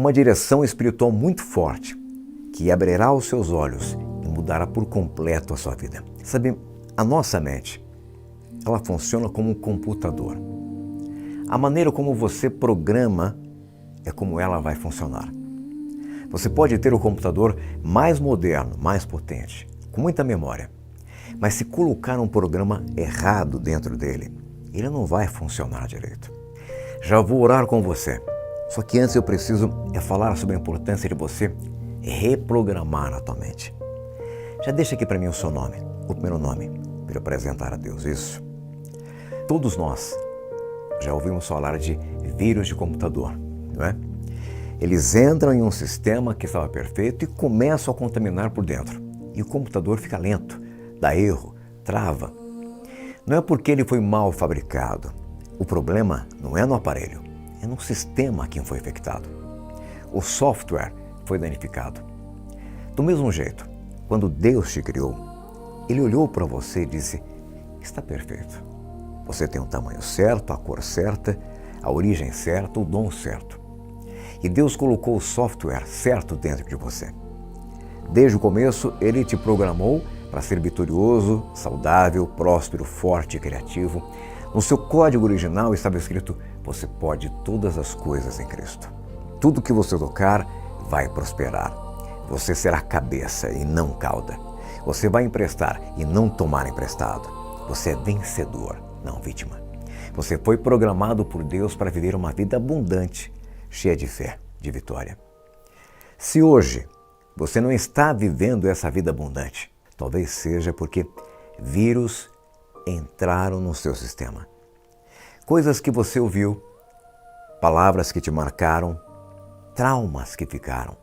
uma direção espiritual muito forte que abrirá os seus olhos e mudará por completo a sua vida. Sabe, a nossa mente, ela funciona como um computador. A maneira como você programa é como ela vai funcionar. Você pode ter o computador mais moderno, mais potente, com muita memória, mas se colocar um programa errado dentro dele, ele não vai funcionar direito. Já vou orar com você, só que antes eu preciso falar sobre a importância de você reprogramar a tua mente. Já deixa aqui para mim o seu nome, o primeiro nome, para eu apresentar a Deus. Isso. Todos nós já ouvimos falar de vírus de computador, não é? Eles entram em um sistema que estava perfeito e começam a contaminar por dentro. E o computador fica lento, dá erro, trava. Não é porque ele foi mal fabricado. O problema não é no aparelho, é no sistema que foi infectado. O software foi danificado. Do mesmo jeito, quando Deus te criou, Ele olhou para você e disse: está perfeito. Você tem o tamanho certo, a cor certa, a origem certa, o dom certo. E Deus colocou o software certo dentro de você. Desde o começo, Ele te programou para ser vitorioso, saudável, próspero, forte e criativo. No seu código original estava escrito: você pode todas as coisas em Cristo. Tudo que você tocar vai prosperar. Você será cabeça e não cauda. Você vai emprestar e não tomar emprestado. Você é vencedor, não vítima. Você foi programado por Deus para viver uma vida abundante, cheia de fé, de vitória. Se hoje você não está vivendo essa vida abundante, talvez seja porque vírus entraram no seu sistema. Coisas que você ouviu, palavras que te marcaram, traumas que ficaram.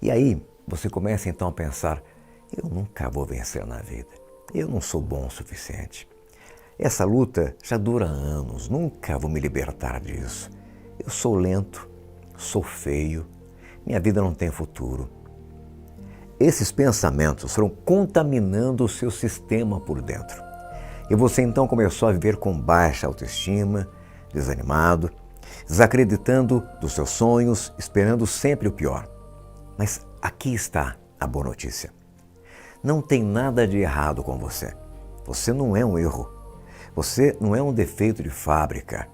E aí você começa então a pensar: eu nunca vou vencer na vida, eu não sou bom o suficiente. Essa luta já dura anos, nunca vou me libertar disso. Eu sou lento, sou feio, minha vida não tem futuro. Esses pensamentos foram contaminando o seu sistema por dentro. E você então começou a viver com baixa autoestima, desanimado, desacreditando dos seus sonhos, esperando sempre o pior. Mas aqui está a boa notícia. Não tem nada de errado com você. Você não é um erro. Você não é um defeito de fábrica.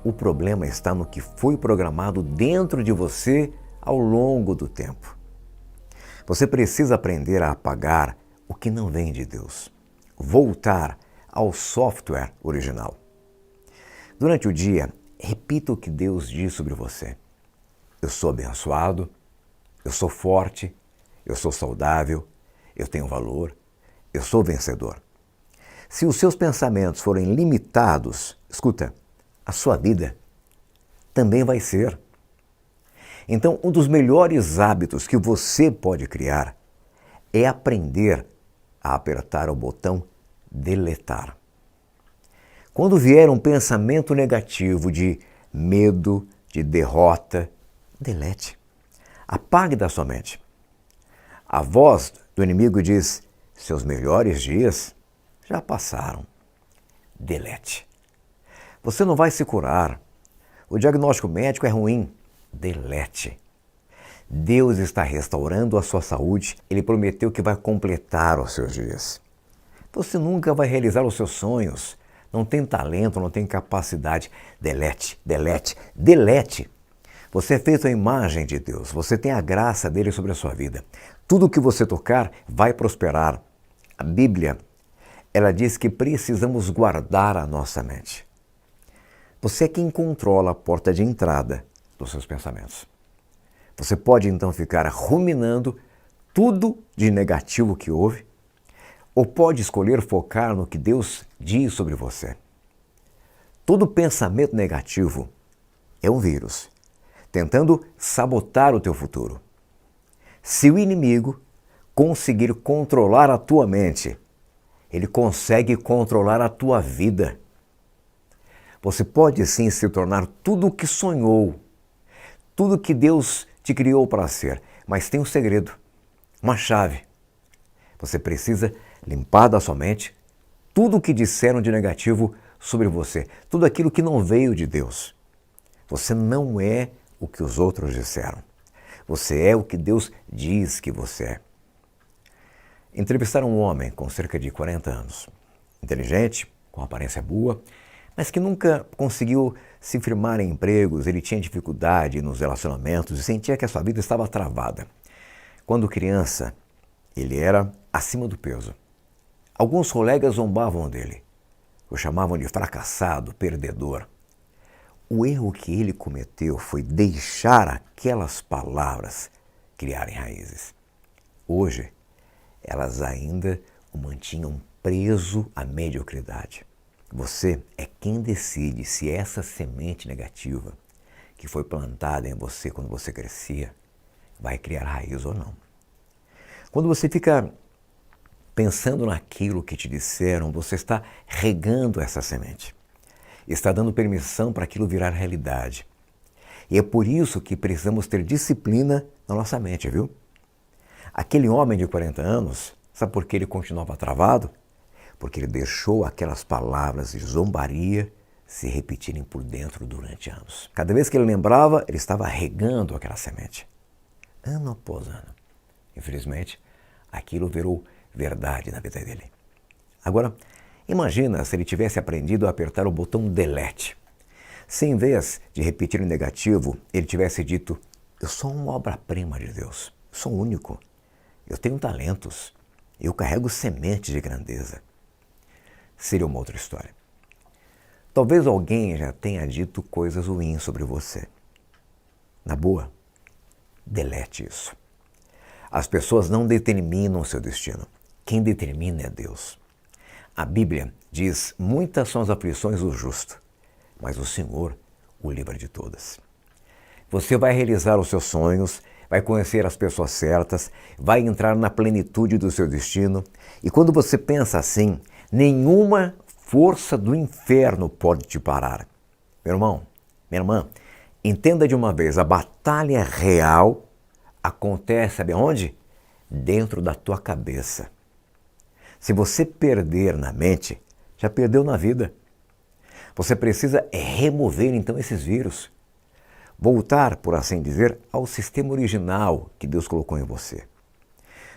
O problema está no que foi programado dentro de você ao longo do tempo. Você precisa aprender a apagar o que não vem de Deus. Voltar ao software original. Durante o dia, repita o que Deus diz sobre você. Eu sou abençoado, eu sou forte, eu sou saudável, eu tenho valor, eu sou vencedor. Se os seus pensamentos forem limitados, escuta, a sua vida também vai ser. Então, um dos melhores hábitos que você pode criar é aprender a apertar o botão deletar. Quando vier um pensamento negativo de medo, de derrota, delete. Apague da sua mente. A voz do inimigo diz: seus melhores dias já passaram. Delete. Você não vai se curar. O diagnóstico médico é ruim. Delete. Deus está restaurando a sua saúde. Ele prometeu que vai completar os seus dias. Você nunca vai realizar os seus sonhos. Não tem talento, não tem capacidade. Delete, delete, delete. Você é feito à imagem de Deus. Você tem a graça dele sobre a sua vida. Tudo que você tocar vai prosperar. A Bíblia, ela diz que precisamos guardar a nossa mente. Você é quem controla a porta de entrada dos seus pensamentos. Você pode então ficar ruminando tudo de negativo que houve, ou pode escolher focar no que Deus diz sobre você. Todo pensamento negativo é um vírus, tentando sabotar o teu futuro. Se o inimigo conseguir controlar a tua mente, ele consegue controlar a tua vida. Você pode sim se tornar tudo o que sonhou, tudo que Deus te criou para ser, mas tem um segredo, uma chave. Você precisa limpar da sua mente tudo o que disseram de negativo sobre você, tudo aquilo que não veio de Deus. Você não é o que os outros disseram. Você é o que Deus diz que você é. Entrevistaram um homem com cerca de 40 anos, inteligente, com aparência boa, mas que nunca conseguiu se firmar em empregos. Ele tinha dificuldade nos relacionamentos e sentia que a sua vida estava travada. Quando criança, ele era acima do peso. Alguns colegas zombavam dele, o chamavam de fracassado, perdedor. O erro que ele cometeu foi deixar aquelas palavras criarem raízes. Hoje, elas ainda o mantinham preso à mediocridade. Você é quem decide se essa semente negativa que foi plantada em você quando você crescia vai criar raiz ou não. Quando você fica pensando naquilo que te disseram, você está regando essa semente. Está dando permissão para aquilo virar realidade. E é por isso que precisamos ter disciplina na nossa mente, viu? Aquele homem de 40 anos, sabe por que ele continuava travado? Porque ele deixou aquelas palavras de zombaria se repetirem por dentro durante anos. Cada vez que ele lembrava, ele estava regando aquela semente. Ano após ano. Infelizmente, aquilo virou verdade na vida dele. Agora, imagina se ele tivesse aprendido a apertar o botão delete. Se em vez de repetir o negativo, ele tivesse dito: eu sou uma obra-prima de Deus, sou único, eu tenho talentos, eu carrego sementes de grandeza. Seria uma outra história. Talvez alguém já tenha dito coisas ruins sobre você. Na boa, delete isso. As pessoas não determinam o seu destino. Quem determina é Deus. A Bíblia diz: muitas são as aflições do justo, mas o Senhor o livra de todas. Você vai realizar os seus sonhos, vai conhecer as pessoas certas, vai entrar na plenitude do seu destino. E quando você pensa assim, nenhuma força do inferno pode te parar. Meu irmão, minha irmã, entenda de uma vez, a batalha real acontece, sabe onde? Dentro da tua cabeça. Se você perder na mente, já perdeu na vida. Você precisa remover então esses vírus. Voltar, por assim dizer, ao sistema original que Deus colocou em você.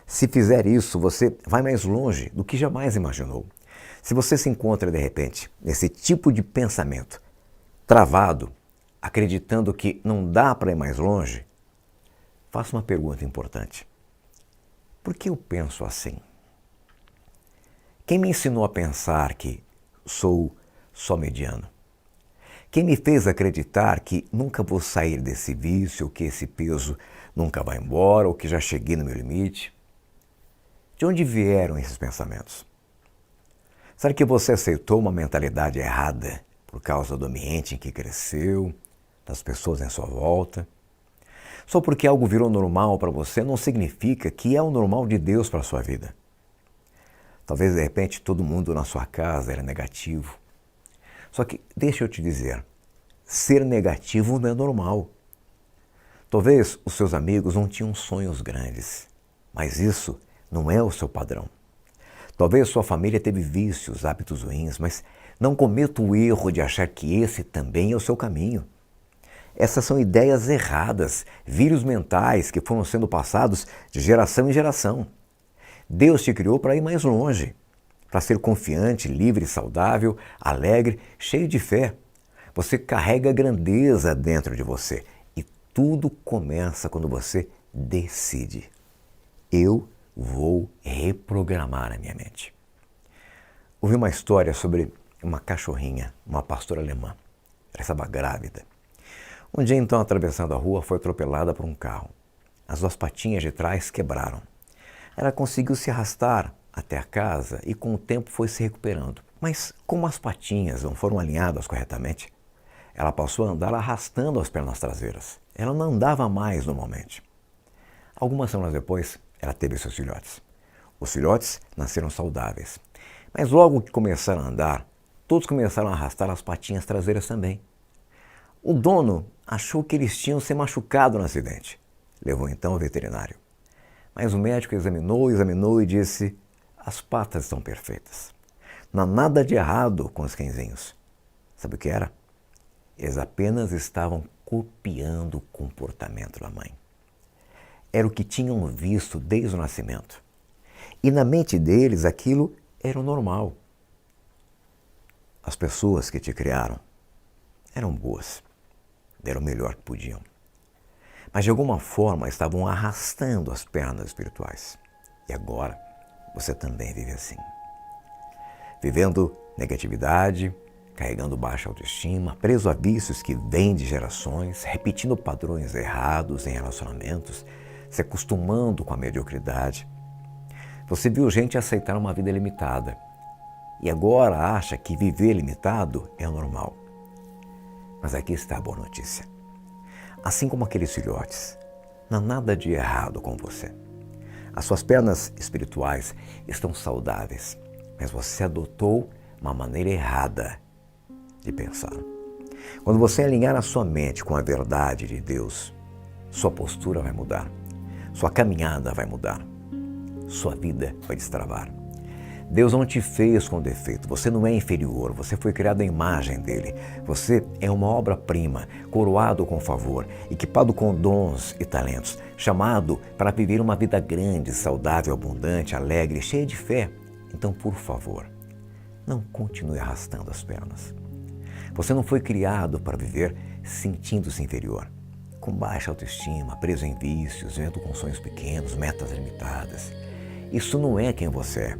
Se fizer isso, você vai mais longe do que jamais imaginou. Se você se encontra, de repente, nesse tipo de pensamento, travado, acreditando que não dá para ir mais longe, faça uma pergunta importante. Por que eu penso assim? Quem me ensinou a pensar que sou só mediano? Quem me fez acreditar que nunca vou sair desse vício, ou que esse peso nunca vai embora, ou que já cheguei no meu limite? De onde vieram esses pensamentos? Será que você aceitou uma mentalidade errada por causa do ambiente em que cresceu, das pessoas em sua volta? Só porque algo virou normal para você não significa que é o normal de Deus para a sua vida. Talvez, de repente, todo mundo na sua casa era negativo. Só que, deixa eu te dizer, ser negativo não é normal. Talvez os seus amigos não tinham sonhos grandes, mas isso não é o seu padrão. Talvez sua família teve vícios, hábitos ruins, mas não cometa o erro de achar que esse também é o seu caminho. Essas são ideias erradas, vírus mentais que foram sendo passados de geração em geração. Deus te criou para ir mais longe, para ser confiante, livre, saudável, alegre, cheio de fé. Você carrega grandeza dentro de você e tudo começa quando você decide. Eu vou reprogramar a minha mente. Ouvi uma história sobre uma cachorrinha, uma pastora alemã. Ela estava grávida. Um dia, então, atravessando a rua, foi atropelada por um carro. As duas patinhas de trás quebraram. Ela conseguiu se arrastar até a casa e com o tempo foi se recuperando. Mas como as patinhas não foram alinhadas corretamente, ela passou a andar arrastando as pernas traseiras. Ela não andava mais normalmente. Algumas semanas depois, ela teve seus filhotes. Os filhotes nasceram saudáveis. Mas logo que começaram a andar, todos começaram a arrastar as patinhas traseiras também. O dono achou que eles tinham se machucado no acidente. Levou então ao veterinário. Mas o médico examinou e disse: as patas estão perfeitas. Não há nada de errado com os cãezinhos. Sabe o que era? Eles apenas estavam copiando o comportamento da mãe. Era o que tinham visto desde o nascimento. E na mente deles aquilo era o normal. As pessoas que te criaram eram boas, deram o melhor que podiam. Mas de alguma forma estavam arrastando as pernas espirituais. E agora você também vive assim. Vivendo negatividade, carregando baixa autoestima, preso a vícios que vêm de gerações, repetindo padrões errados em relacionamentos, se acostumando com a mediocridade. Você viu gente aceitar uma vida limitada e agora acha que viver limitado é normal. Mas aqui está a boa notícia. Assim como aqueles filhotes, não há nada de errado com você. As suas pernas espirituais estão saudáveis, mas você adotou uma maneira errada de pensar. Quando você alinhar a sua mente com a verdade de Deus, sua postura vai mudar, sua caminhada vai mudar, sua vida vai destravar. Deus não te fez com defeito, você não é inferior, você foi criado à imagem dele. Você é uma obra-prima, coroado com favor, equipado com dons e talentos, chamado para viver uma vida grande, saudável, abundante, alegre, cheia de fé. Então, por favor, não continue arrastando as pernas. Você não foi criado para viver sentindo-se inferior, com baixa autoestima, preso em vícios, vivendo com sonhos pequenos, metas limitadas. Isso não é quem você é.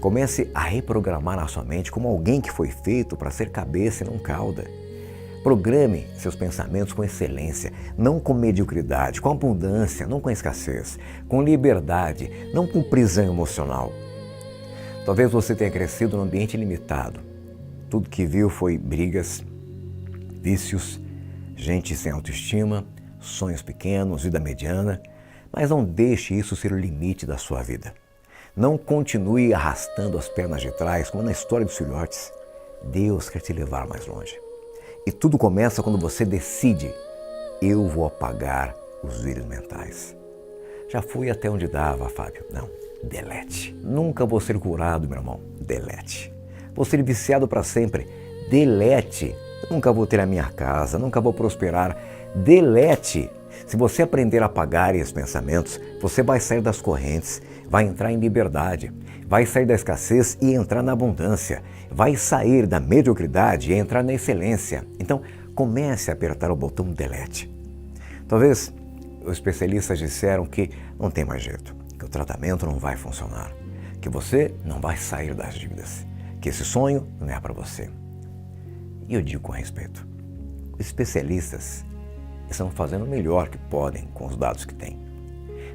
Comece a reprogramar a sua mente como alguém que foi feito para ser cabeça e não cauda. Programe seus pensamentos com excelência, não com mediocridade, com abundância, não com escassez, com liberdade, não com prisão emocional. Talvez você tenha crescido num ambiente limitado. Tudo que viu foi brigas, vícios, gente sem autoestima, sonhos pequenos, vida mediana, mas não deixe isso ser o limite da sua vida. Não continue arrastando as pernas de trás, como na história dos filhotes. Deus quer te levar mais longe. E tudo começa quando você decide: eu vou apagar os vírus mentais. Já fui até onde dava, Fábio. Não, delete. Nunca vou ser curado, meu irmão. Delete. Vou ser viciado para sempre. Delete. Nunca vou ter a minha casa, nunca vou prosperar. Delete. Se você aprender a apagar esses pensamentos, você vai sair das correntes, vai entrar em liberdade, vai sair da escassez e entrar na abundância, vai sair da mediocridade e entrar na excelência. Então, comece a apertar o botão delete. Talvez os especialistas disseram que não tem mais jeito, que o tratamento não vai funcionar, que você não vai sair das dívidas, que esse sonho não é para você. E eu digo com respeito, os especialistas estão fazendo o melhor que podem com os dados que têm.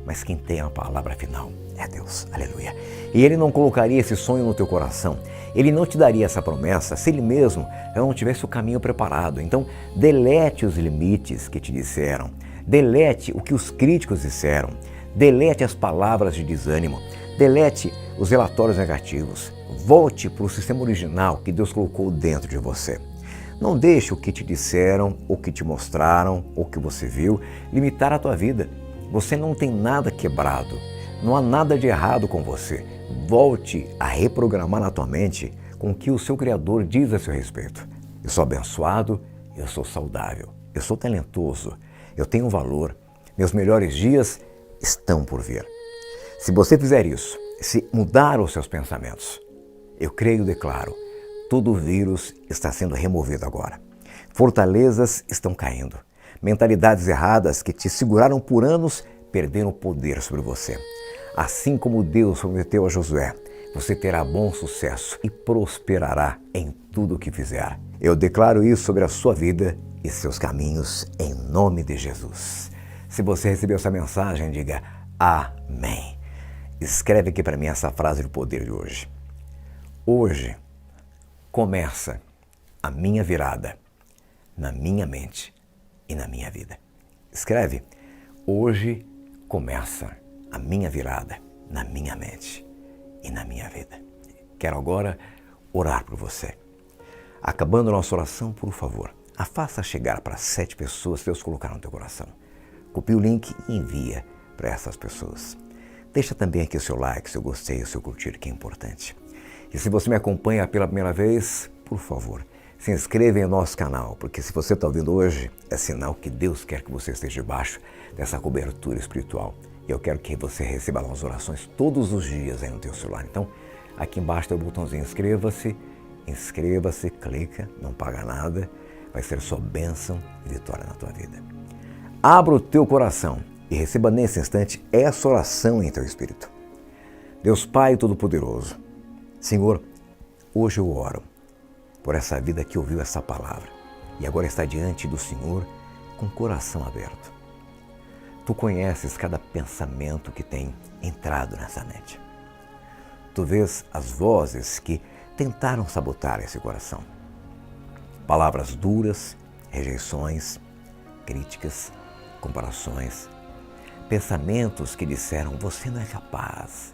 Mas quem tem a palavra final é Deus. Aleluia. E Ele não colocaria esse sonho no teu coração. Ele não te daria essa promessa se Ele mesmo não tivesse o caminho preparado. Então, delete os limites que te disseram. Delete o que os críticos disseram. Delete as palavras de desânimo. Delete os relatórios negativos. Volte para o sistema original que Deus colocou dentro de você. Não deixe o que te disseram, o que te mostraram, o que você viu, limitar a tua vida. Você não tem nada quebrado, não há nada de errado com você. Volte a reprogramar na tua mente com o que o seu Criador diz a seu respeito. Eu sou abençoado, eu sou saudável, eu sou talentoso, eu tenho valor, meus melhores dias estão por vir. Se você fizer isso, se mudar os seus pensamentos, eu creio e declaro, todo o vírus está sendo removido agora. Fortalezas estão caindo. Mentalidades erradas que te seguraram por anos perderam o poder sobre você. Assim como Deus prometeu a Josué, você terá bom sucesso e prosperará em tudo o que fizer. Eu declaro isso sobre a sua vida e seus caminhos em nome de Jesus. Se você recebeu essa mensagem, diga amém. Escreve aqui para mim essa frase do poder de hoje. Hoje começa a minha virada na minha mente e na minha vida. Escreve, hoje começa a minha virada na minha mente e na minha vida. Quero agora orar por você. Acabando a nossa oração, por favor, faça chegar para 7 pessoas que Deus colocar no teu coração. Copie o link e envia para essas pessoas. Deixa também aqui o seu like, seu gostei, o seu curtir, que é importante. E se você me acompanha pela primeira vez, por favor, Se inscreva em nosso canal, porque se você está ouvindo hoje, é sinal que Deus quer que você esteja debaixo dessa cobertura espiritual. E eu quero que você receba as orações todos os dias aí no teu celular. Então, aqui embaixo tem o botãozinho inscreva-se, clica, não paga nada, vai ser só bênção e vitória na tua vida. Abra o teu coração e receba nesse instante essa oração em teu espírito. Deus Pai Todo-Poderoso, Senhor, hoje eu oro por essa vida que ouviu essa palavra e agora está diante do Senhor com o coração aberto. Tu conheces cada pensamento que tem entrado nessa mente. Tu vês as vozes que tentaram sabotar esse coração. Palavras duras, rejeições, críticas, comparações, pensamentos que disseram, você não é capaz,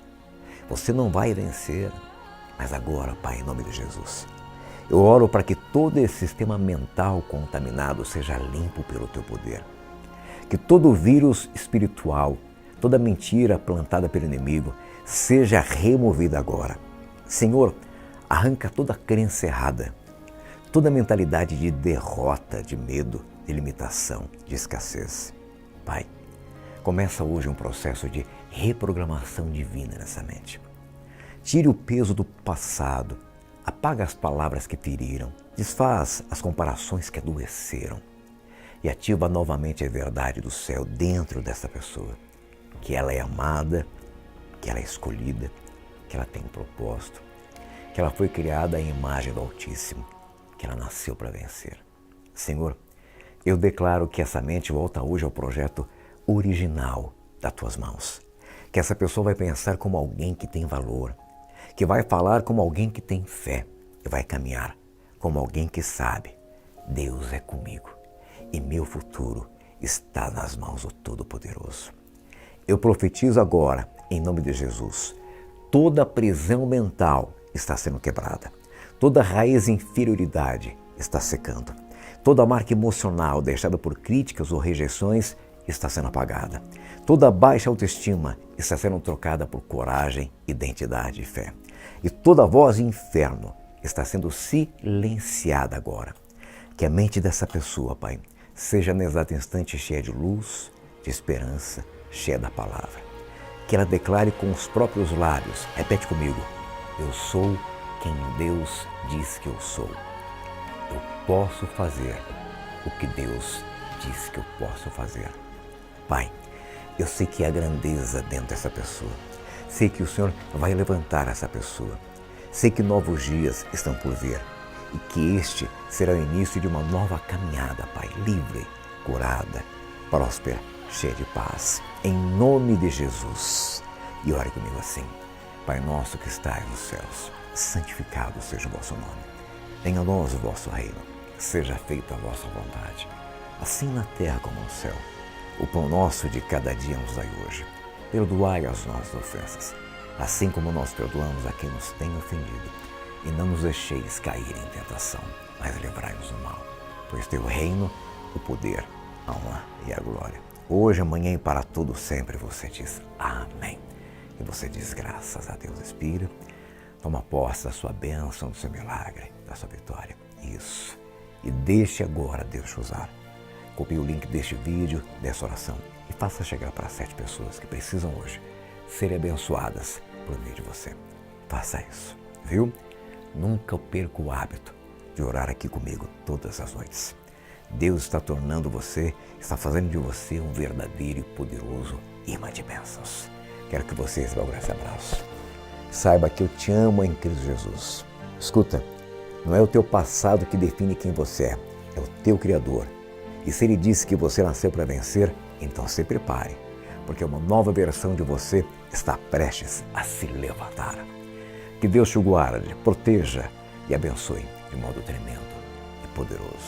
você não vai vencer. Mas agora, Pai, em nome de Jesus, eu oro para que todo esse sistema mental contaminado seja limpo pelo Teu poder. Que todo vírus espiritual, toda mentira plantada pelo inimigo, seja removida agora. Senhor, arranca toda crença errada, toda mentalidade de derrota, de medo, de limitação, de escassez. Pai, começa hoje um processo de reprogramação divina nessa mente. Tire o peso do passado, apaga as palavras que feriram, desfaz as comparações que adoeceram e ativa novamente a verdade do céu dentro dessa pessoa, que ela é amada, que ela é escolhida, que ela tem um propósito, que ela foi criada à imagem do Altíssimo, que ela nasceu para vencer. Senhor, eu declaro que essa mente volta hoje ao projeto original das Tuas mãos, que essa pessoa vai pensar como alguém que tem valor, que vai falar como alguém que tem fé e vai caminhar como alguém que sabe, Deus é comigo e meu futuro está nas mãos do Todo-Poderoso. Eu profetizo agora, em nome de Jesus, toda prisão mental está sendo quebrada, toda raiz de inferioridade está secando, toda marca emocional deixada por críticas ou rejeições está sendo apagada, toda baixa autoestima está sendo trocada por coragem, identidade e fé. E toda voz inferno está sendo silenciada agora. Que a mente dessa pessoa, Pai, seja no exato instante cheia de luz, de esperança, cheia da palavra. Que ela declare com os próprios lábios, repete comigo, eu sou quem Deus diz que eu sou. Eu posso fazer o que Deus diz que eu posso fazer. Pai, eu sei que há grandeza dentro dessa pessoa. Sei que o Senhor vai levantar essa pessoa. Sei que novos dias estão por vir e que este será o início de uma nova caminhada, Pai, livre, curada, próspera, cheia de paz. Em nome de Jesus. E ore comigo assim. Pai nosso que estais nos céus, santificado seja o vosso nome. Venha a nós o vosso reino. Seja feita a vossa vontade, assim na terra como no céu. O pão nosso de cada dia nos dai hoje. Perdoai as nossas ofensas, assim como nós perdoamos a quem nos tem ofendido. E não nos deixeis cair em tentação, mas livrai-nos do mal. Pois teu reino, o poder, a honra e a glória. Hoje, amanhã e para todo sempre você diz amém. E você diz graças a Deus, Espírito. Toma posse da sua bênção, do seu milagre, da sua vitória. Isso. E deixe agora Deus te usar. Copie o link deste vídeo, dessa oração e faça chegar para 7 pessoas que precisam hoje serem abençoadas por meio de você. Faça isso, viu? Nunca perca o hábito de orar aqui comigo todas as noites. Deus está tornando você, está fazendo de você um verdadeiro e poderoso imã de bênçãos. Quero que você receba um grande abraço. Saiba que eu te amo em Cristo Jesus. Escuta, não é o teu passado que define quem você é o teu Criador. E se Ele disse que você nasceu para vencer, então se prepare, porque uma nova versão de você está prestes a se levantar. Que Deus te guarde, proteja e abençoe de modo tremendo e poderoso.